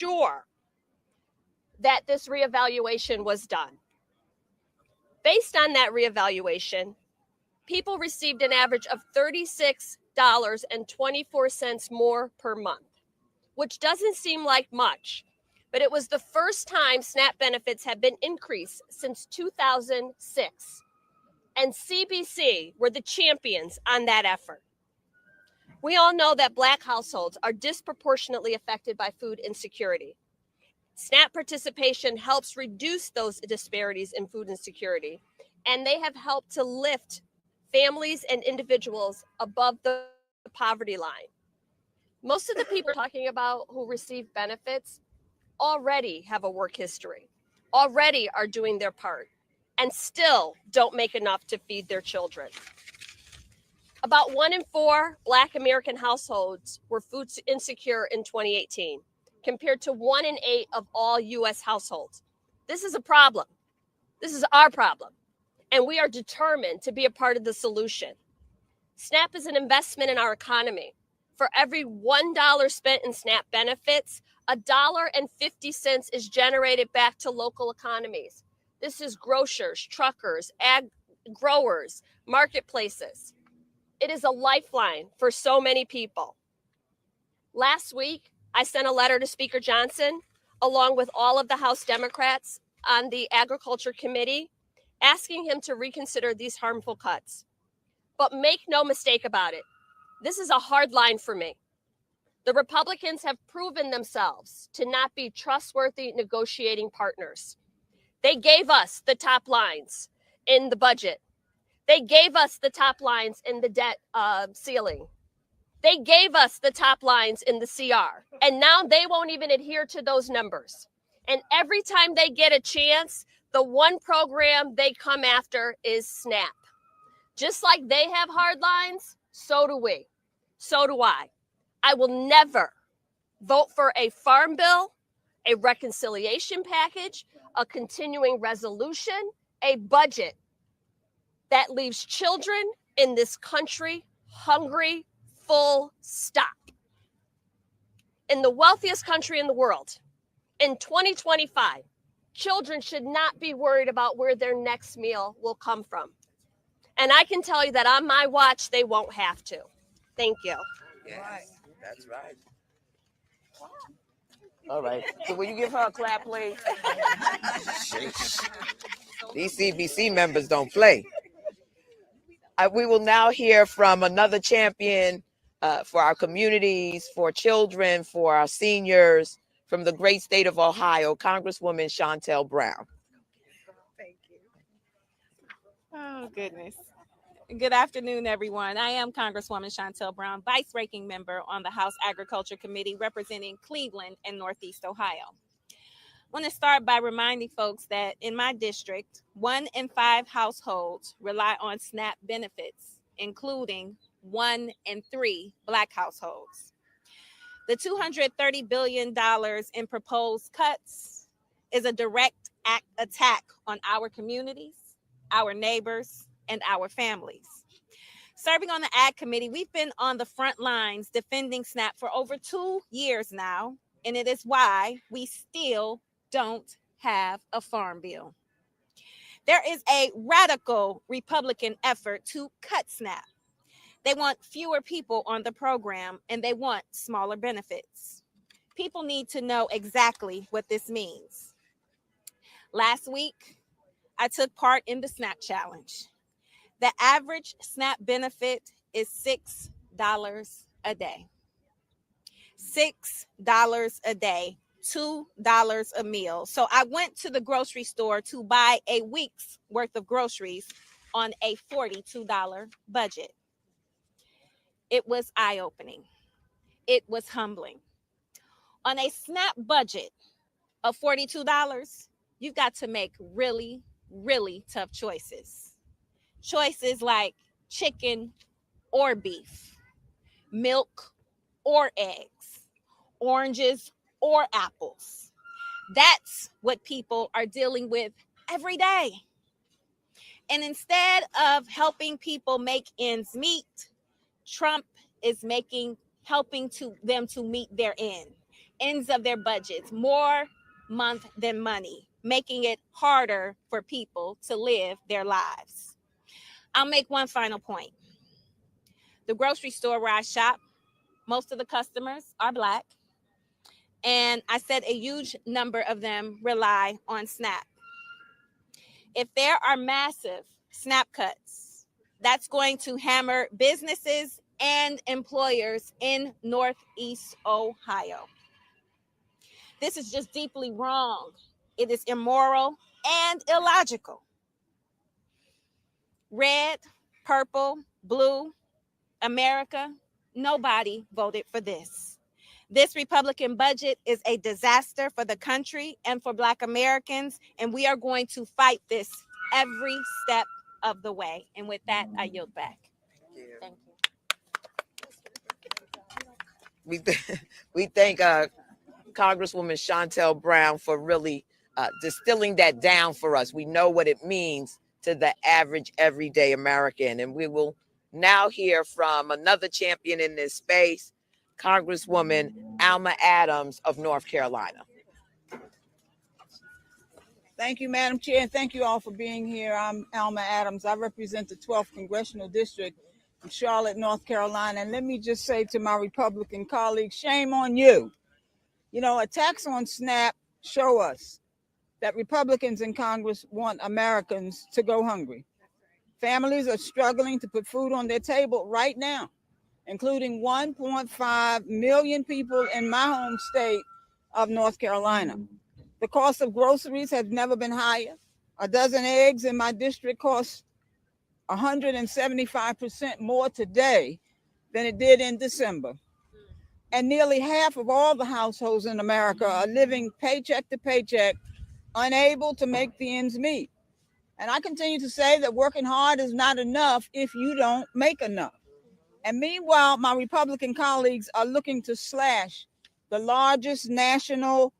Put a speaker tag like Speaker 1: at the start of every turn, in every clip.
Speaker 1: sure that this reevaluation was done. Based on that reevaluation, people received an average of $36.24 more per month, which doesn't seem like much, but it was the first time SNAP benefits have been increased since 2006. And CBC were the champions on that effort. We all know that Black households are disproportionately affected by food insecurity. SNAP participation helps reduce those disparities in food insecurity, and they have helped to lift families and individuals above the poverty line. Most of the people we're talking about who receive benefits already have a work history, already are doing their part, and still don't make enough to feed their children. About 1 in 4 Black American households were food insecure in 2018, compared to 1 in 8 of all U.S. households. This is a problem. This is our problem, and we are determined to be a part of the solution. SNAP is an investment in our economy. For every $1 spent in SNAP benefits, $1.50 is generated back to local economies. This is grocers, truckers, ag growers, marketplaces. It is a lifeline for so many people. Last week, I sent a letter to Speaker Johnson, along with all of the House Democrats on the Agriculture Committee, asking him to reconsider these harmful cuts. But make no mistake about it, this is a hard line for me. The Republicans have proven themselves to not be trustworthy negotiating partners. They gave us the top lines in the budget. They gave us the top lines in the debt ceiling. They gave us the top lines in the CR. And now they won't even adhere to those numbers. And every time they get a chance, the one program they come after is SNAP. Just like they have hard lines, so do we. So do I. I will never vote for a farm bill, a reconciliation package, a continuing resolution, a budget that leaves children in this country hungry, full stop. In the wealthiest country in the world, in 2025, children should not be worried about where their next meal will come from. And I can tell you that on my watch, they won't have to. Thank you.
Speaker 2: Yes, that's right. All right. So will you give her a clap, please? Sheesh. These CBC members don't play. We will now hear from another champion for our communities, for children, for our seniors, from the great state of Ohio, Congresswoman Shontel Brown.
Speaker 3: Thank you. Oh, goodness. Good afternoon, everyone. I am Congresswoman Shontel Brown, Vice Ranking Member on the House Agriculture Committee representing Cleveland and Northeast Ohio. I want to start by reminding folks that in my district, 1 in 5 households rely on SNAP benefits, including 1 in 3 Black households. The $230 billion in proposed cuts is a direct attack on our communities, our neighbors, and our families. Serving on the Ag Committee, we've been on the front lines defending SNAP for over 2 years now, and it is why we still don't have a farm bill. There is a radical Republican effort to cut SNAP. They want fewer people on the program, and they want smaller benefits. People need to know exactly what this means. Last week, I took part in the SNAP Challenge. The average SNAP benefit is $6 a day. $6 a day, $2 a meal. So I went to the grocery store to buy a week's worth of groceries on a $42 budget. It was eye-opening. It was humbling. On a SNAP budget of $42, you've got to make really, really tough choices. Choices like chicken or beef, milk or eggs, oranges or apples. That's what people are dealing with every day. And instead of helping people make ends meet, Trump is helping them to meet their end. ends of their budgets, more month than money, making it harder for people to live their lives. I'll make one final point. The grocery store where I shop, most of the customers are Black. And I said a huge number of them rely on SNAP. If there are massive SNAP cuts, that's going to hammer businesses and employers in Northeast Ohio. This is just deeply wrong. It is immoral and illogical. Red, purple, blue, America, nobody voted for this. This Republican budget is a disaster for the country and for Black Americans, and we are going to fight this every step of the way. And with that, I yield back. Thank you.
Speaker 2: We thank Congresswoman Shontel Brown for really distilling that down for us. We know what it means to the average everyday American, and we will now hear from another champion in this space, Congresswoman Alma Adams of North Carolina.
Speaker 4: Thank you, Madam Chair, and thank you all for being here. I'm Alma Adams. I represent the 12th Congressional District in Charlotte, North Carolina. And let me just say to my Republican colleagues, shame on you. You know, attacks on SNAP show us that Republicans in Congress want Americans to go hungry. Families are struggling to put food on their table right now, including 1.5 million people in my home state of North Carolina. The cost of groceries has never been higher. A dozen eggs in my district costs 175% more today than it did in December. And nearly half of all the households in America are living paycheck to paycheck, unable to make the ends meet. And I continue to say that working hard is not enough if you don't make enough. And meanwhile, my Republican colleagues are looking to slash the largest national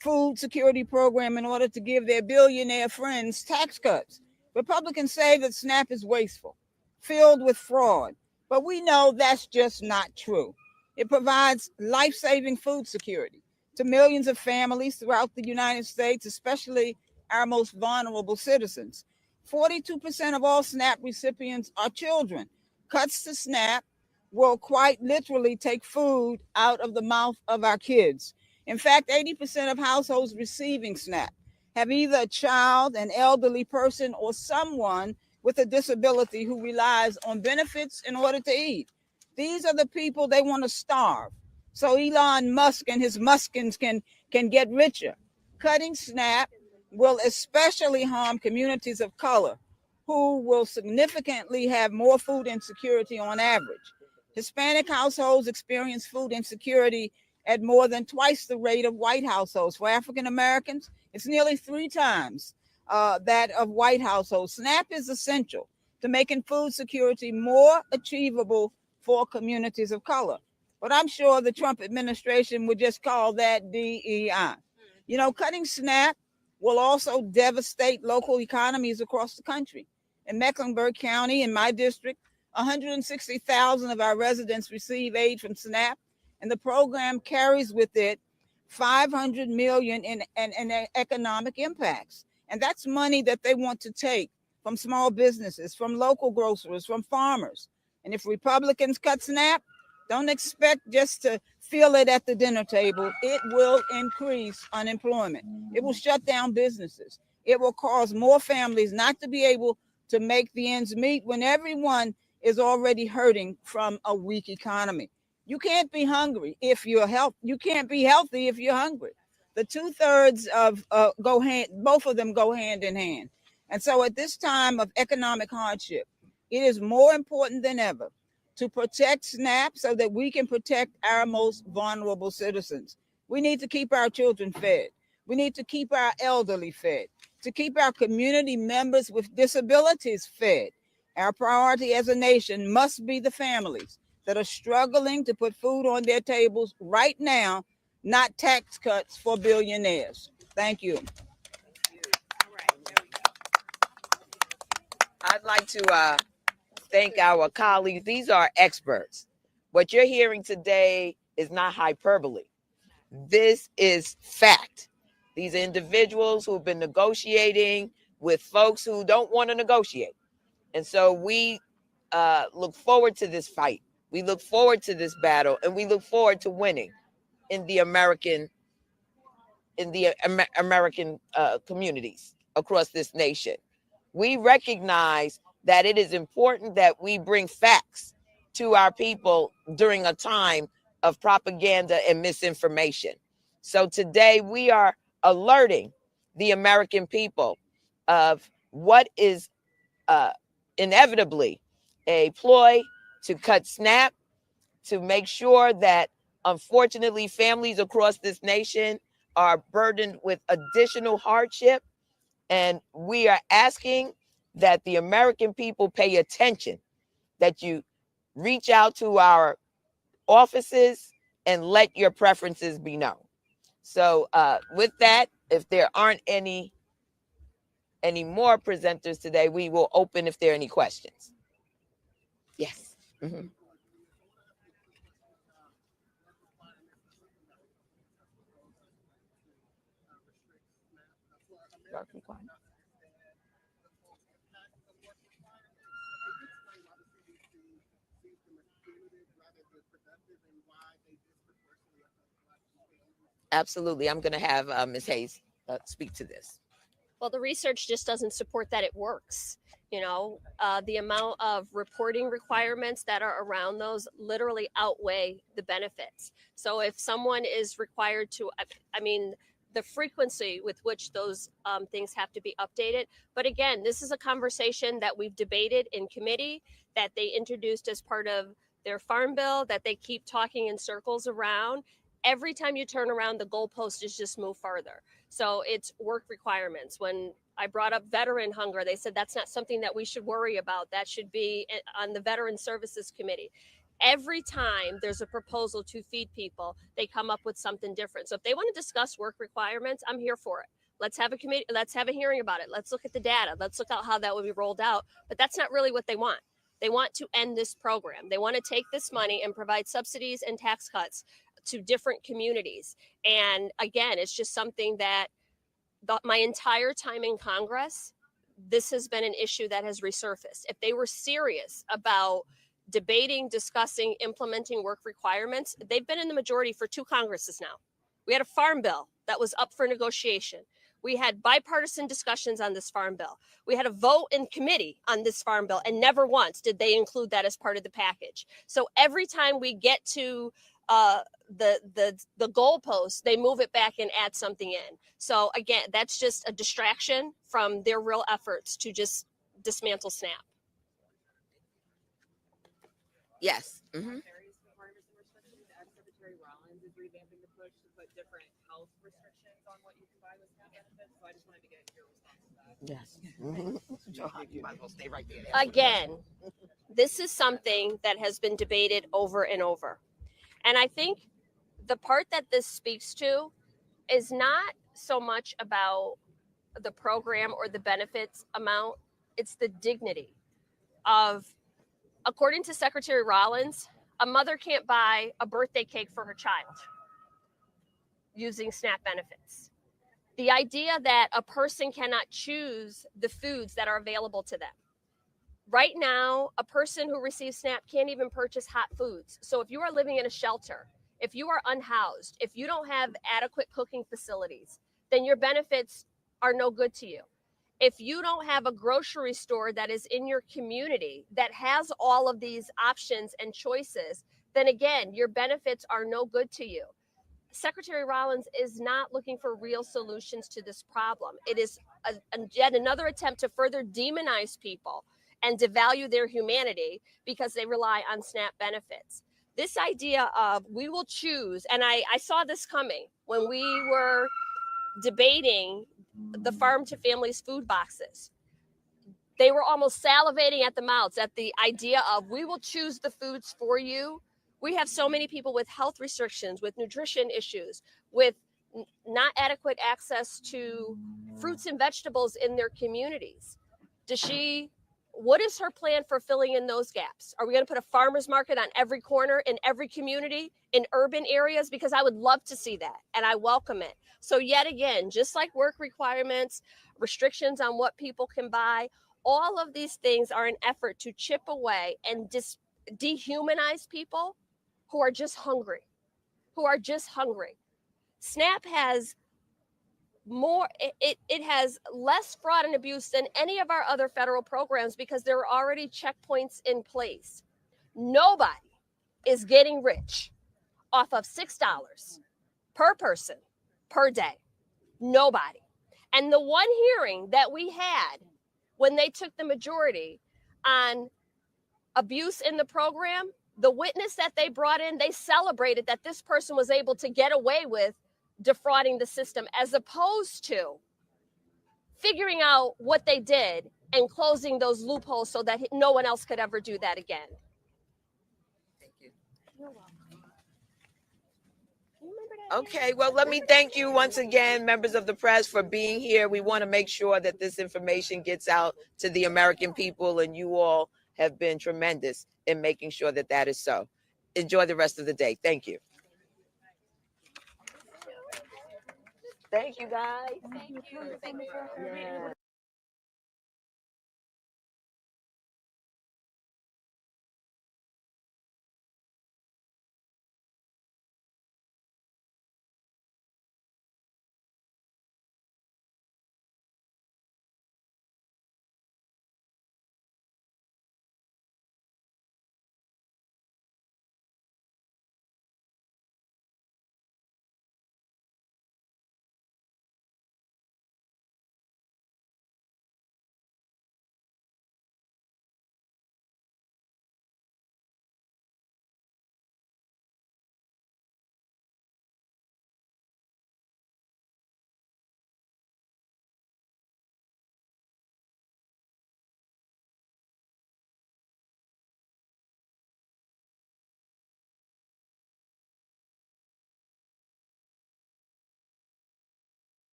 Speaker 4: food security program in order to give their billionaire friends tax cuts. Republicans say that SNAP is wasteful, filled with fraud, but we know that's just not true. It provides life-saving food security to millions of families throughout the United States, especially our most vulnerable citizens. 42% of all SNAP recipients are children. Cuts to SNAP will quite literally take food out of the mouth of our kids. In fact, 80% of households receiving SNAP have either a child, an elderly person, or someone with a disability who relies on benefits in order to eat. These are the people they want to starve, so Elon Musk and his Muskins can get richer. Cutting SNAP will especially harm communities of color, who will significantly have more food insecurity on average. Hispanic households experience food insecurity at more than twice the rate of white households. For African Americans, it's nearly 3 times that of white households. SNAP is essential to making food security more achievable for communities of color. But I'm sure the Trump administration would just call that DEI. You know, cutting SNAP will also devastate local economies across the country. In Mecklenburg County, in my district, 160,000 of our residents receive aid from SNAP, and the program carries with it $500 million in economic impacts. And that's money that they want to take from small businesses, from local grocers, from farmers. And if Republicans cut SNAP, don't expect just to feel it at the dinner table. It will increase unemployment. It will shut down businesses. It will cause more families not to be able to make the ends meet when everyone is already hurting from a weak economy. You can't be hungry if you're healthy. You can't be healthy if you're hungry. The 2/3 of both of them go hand in hand. And so at this time of economic hardship, it is more important than ever to protect SNAP so that we can protect our most vulnerable citizens. We need to keep our children fed. We need to keep our elderly fed, to keep our community members with disabilities fed. Our priority as a nation must be the families that are struggling to put food on their tables right now, not tax cuts for billionaires. Thank you.
Speaker 2: I'd like to thank our colleagues. These are experts. What you're hearing today is not hyperbole. This is fact. These are individuals who've been negotiating with folks who don't want to negotiate. And so we look forward to this fight. We look forward to this battle, and we look forward to winning in the American communities across this nation. We recognize that it is important that we bring facts to our people during a time of propaganda and misinformation. So today we are alerting the American people of what is inevitably a ploy to cut SNAP, to make sure that, unfortunately, families across this nation are burdened with additional hardship. And we are asking that the American people pay attention, that you reach out to our offices and let your preferences be known. So with that, if there aren't any more presenters today, we will open if there are any questions. Yes. Mm-hmm. Absolutely. I'm going to have Ms. Hayes speak to this.
Speaker 1: Well, the research just doesn't support that it works. The amount of reporting requirements that are around those literally outweigh the benefits. So if someone is required to, the frequency with which those things have to be updated. But again, this is a conversation that we've debated in committee, that they introduced as part of their farm bill, that they keep talking in circles around. Every time you turn around, the goalpost is just move farther. So it's work requirements. When I brought up veteran hunger, they said that's not something that we should worry about. That should be on the Veteran Services Committee. Every time there's a proposal to feed people, they come up with something different. So if they want to discuss work requirements, I'm here for it. Let's have a committee. Let's have a hearing about it. Let's look at the data. Let's look at how that will be rolled out. But that's not really what they want. They want to end this program. They want to take this money and provide subsidies and tax cuts to different communities. And again, it's just something that my entire time in Congress, this has been an issue that has resurfaced. If they were serious about debating, discussing, implementing work requirements, they've been in the majority for 2 Congresses now. We had a farm bill that was up for negotiation. We had bipartisan discussions on this farm bill. We had a vote in committee on this farm bill, and never once did they include that as part of the package. So every time we get to the goalpost, they move it back and add something in. So again, that's just a distraction from their real efforts to just dismantle SNAP.
Speaker 2: Yes. Mm-hmm.
Speaker 5: Secretary Rollins is revamping the push to put different health restrictions on what you can buy with SNAP benefits. So I just wanted to get your response to that.
Speaker 2: Yes. Mm-hmm. You might as well stay right there.
Speaker 1: Again, this is something that has been debated over and over. And I think the part that this speaks to is not so much about the program or the benefits amount, it's the dignity of, according to Secretary Rollins, a mother can't buy a birthday cake for her child using SNAP benefits. The idea that a person cannot choose the foods that are available to them. Right now, a person who receives SNAP can't even purchase hot foods. So if you are living in a shelter, if you are unhoused, if you don't have adequate cooking facilities, then your benefits are no good to you. If you don't have a grocery store that is in your community that has all of these options and choices, then again, your benefits are no good to you. Secretary Rollins is not looking for real solutions to this problem. It is yet another attempt to further demonize people and devalue their humanity because they rely on SNAP benefits. This idea of we will choose, and I saw this coming when we were debating the farm to families food boxes. They were almost salivating at the mouths at the idea of we will choose the foods for you. We have so many people with health restrictions, with nutrition issues, with not adequate access to fruits and vegetables in their communities. Does she what is her plan for filling in those gaps? Are we going to put a farmer's market on every corner in every community in urban areas? Because I would love to see that, and I welcome it. So yet again, just like work requirements, restrictions on what people can buy, all of these things are an effort to chip away and dehumanize people who are just hungry, SNAP has more, it has less fraud and abuse than any of our other federal programs because there are already checkpoints in place. Nobody is getting rich off of $6 per person per day. Nobody. And the one hearing that we had when they took the majority on abuse in the program, the witness that they brought in, they celebrated that this person was able to get away with defrauding the system, as opposed to figuring out what they did and closing those loopholes so that no one else could ever do that again.
Speaker 2: Thank you.
Speaker 1: You're welcome. You remember that?
Speaker 2: Okay, well, let me thank you once again, members of the press, for being here. We want to make sure that this information gets out to the American people, and you all have been tremendous in making sure that that is so. Enjoy the rest of the day. Thank you. Thank you, guys.
Speaker 1: Thank you.
Speaker 2: Yeah.